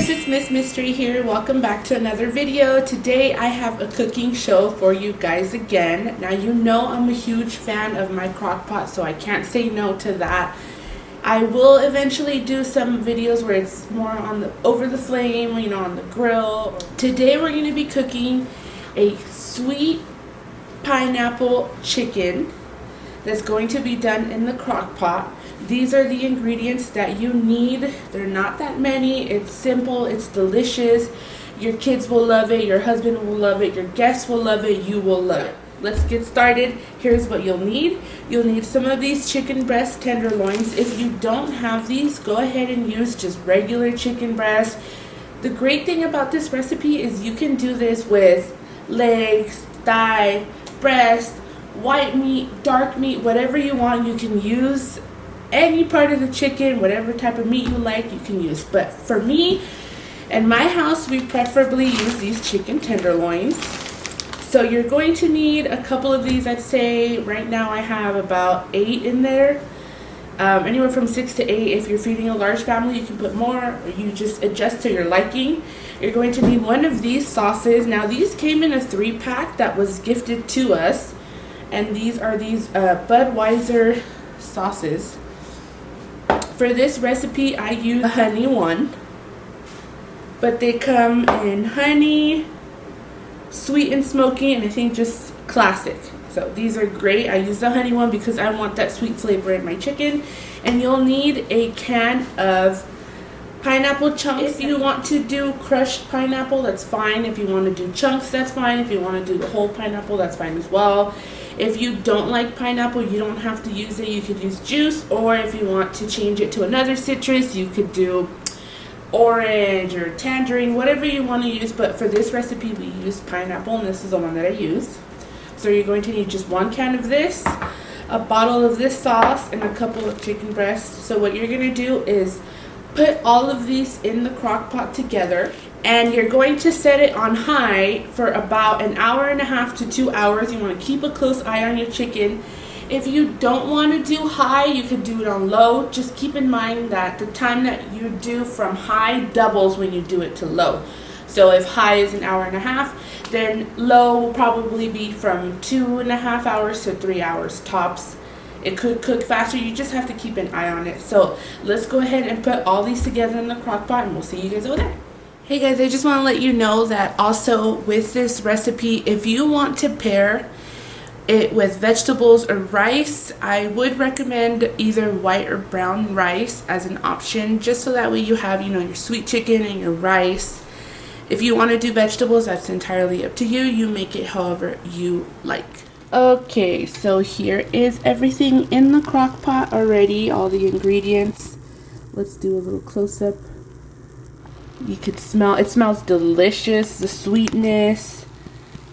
guys, it's Miss Mystery here. Welcome back to another video. Today I have a cooking show for you guys again. Now you know I'm a huge fan of my crock pot, so I can't say no to that. I will eventually do some videos where it's more on the over the flame, you know, on the grill. Today we're going to be cooking a sweet pineapple chicken that's going to be done in the crock pot. These are the ingredients that you need. They're not that many. It's simple. It's delicious. Your kids will love it. Your husband will love it. Your guests will love it. You will love it. Let's get started. Here's what you'll need. You'll need some of these chicken breast tenderloins. If you don't have these, go ahead and use just regular chicken breast. The great thing about this recipe is you can do this with legs, thigh, breast, white meat, dark meat, whatever you want. You can use any part of the chicken, whatever type of meat you like, you can use. But for me and my house, we preferably use these chicken tenderloins. So you're going to need a couple of these. I'd say right now I have about 8 in there, anywhere from 6 to 8. If you're feeding a large family, you can put more, or you just adjust to your liking. You're going to need one of these sauces. Now these came in a 3-pack that was gifted to us, and these are these Budweiser sauces. For this recipe, I use a honey one, but they come in honey, sweet and smoky, and I think just classic. So these are great. I use the honey one because I want that sweet flavor in my chicken. And you'll need a can of pineapple chunks. If you want to do crushed pineapple, that's fine. If you want to do chunks, that's fine. If you want to do the whole pineapple, that's fine as well. If you don't like pineapple, you don't have to use it. You could use juice, or if you want to change it to another citrus, you could do orange or tangerine, whatever you want to use. But for this recipe, we use pineapple, and this is the one that I use. So you're going to need just 1 can of this, a bottle of this sauce, and a couple of chicken breasts. So what you're going to do is put all of these in the crock pot together, and you're going to set it on high for about an hour and a half to 2 hours. You want to keep a close eye on your chicken. If you don't want to do high, you could do it on low. Just keep in mind that the time that you do from high doubles when you do it to low. So if high is an hour and a half, then low will probably be from 2.5 hours to 3 hours tops. It could cook faster. You just have to keep an eye on it. So let's go ahead and put all these together in the crock pot, and we'll see you guys over there. Hey guys, I just want to let you know that also with this recipe, if you want to pair it with vegetables or rice, I would recommend either white or brown rice as an option, just so that way you have, you know, your sweet chicken and your rice. If you want to do vegetables, that's entirely up to you. You make it however you like. Okay, so here is everything in the crock pot already, all the ingredients. Let's do a little close-up. You could smell, it smells delicious, the sweetness,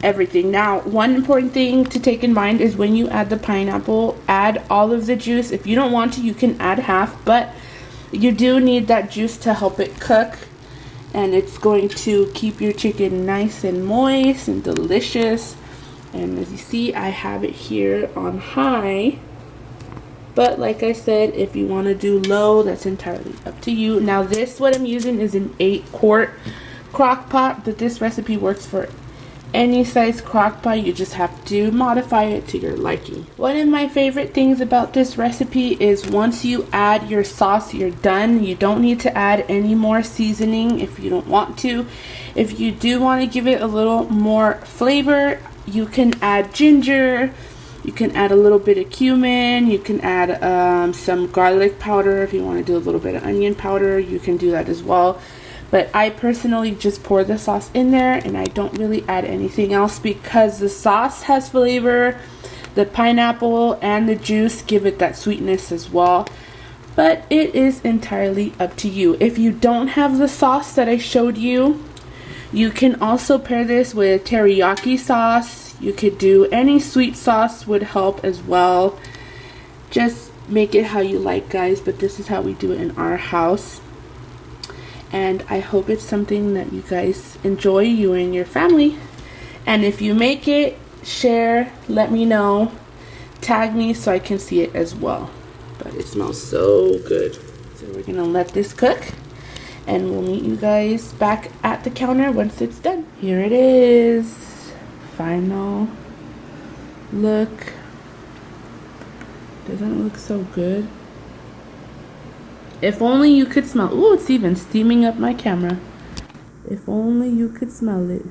everything. Now, one important thing to take in mind is when you add the pineapple, add all of the juice. If you don't want to, you can add half, but you do need that juice to help it cook. And it's going to keep your chicken nice and moist and delicious. And as you see, I have it here on high. But like I said, if you want to do low, that's entirely up to you. Now this, what I'm using is an 8-quart crock pot, but this recipe works for any size crock pot. You just have to modify it to your liking. One of my favorite things about this recipe is once you add your sauce, you're done. You don't need to add any more seasoning if you don't want to. If you do want to give it a little more flavor, you can add ginger. You can add a little bit of cumin. You can add some garlic powder. If you want to do a little bit of onion powder, you can do that as well. But I personally just pour the sauce in there, and I don't really add anything else because the sauce has flavor. The pineapple and the juice give it that sweetness as well. But it is entirely up to you. If you don't have the sauce that I showed you, you can also pair this with teriyaki sauce. You could do any sweet sauce would help as well. Just make it how you like, guys, but this is how we do it in our house. And I hope it's something that you guys enjoy, you and your family. And if you make it, share, let me know, tag me so I can see it as well. But it smells so good. So we're gonna let this cook. And we'll meet you guys back at the counter once it's done. Here it is. Final look. Doesn't it look so good? If only you could smell. Ooh, it's even steaming up my camera. If only you could smell it.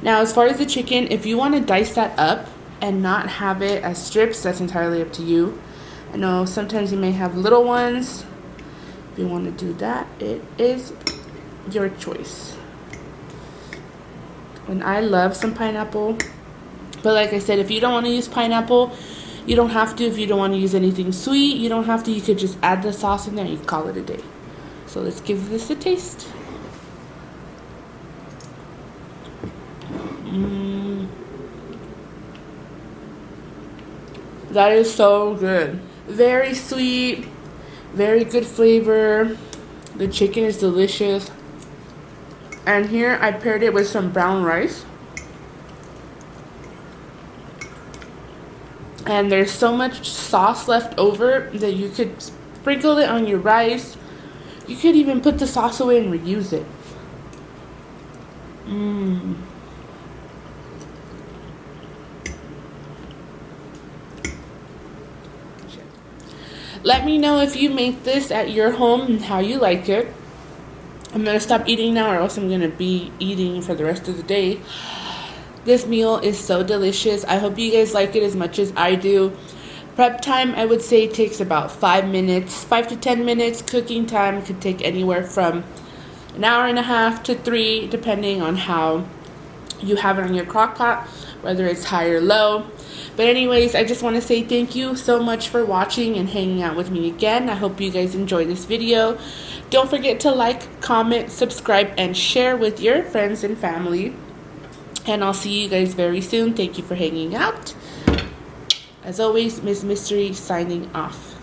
Now, as far as the chicken, if you want to dice that up and not have it as strips, that's entirely up to you. I know sometimes you may have little ones. If you want to do that, it is your choice. And I love some pineapple. But like I said, if you don't want to use pineapple, you don't have to. If you don't want to use anything sweet, you don't have to. You could just add the sauce in there and you call it a day. So let's give this a taste. That is so good. Very sweet, very good flavor. The chicken is delicious. And here I paired it with some brown rice. And there's so much sauce left over that you could sprinkle it on your rice. You could even put the sauce away and reuse it. Let me know if you make this at your home and how you like it. I'm going to stop eating now or else I'm going to be eating for the rest of the day. This meal is so delicious. I hope you guys like it as much as I do. Prep time, I would say, takes about 5 minutes, 5 to 10 minutes. Cooking time could take anywhere from an hour and a half to 3, depending on how you have it on your crock pot, whether it's high or low. But anyways, I just want to say thank you so much for watching and hanging out with me again. I hope you guys enjoyed this video. Don't forget to like, comment, subscribe, and share with your friends and family. And I'll see you guys very soon. Thank you for hanging out. As always, Miss Mystery signing off.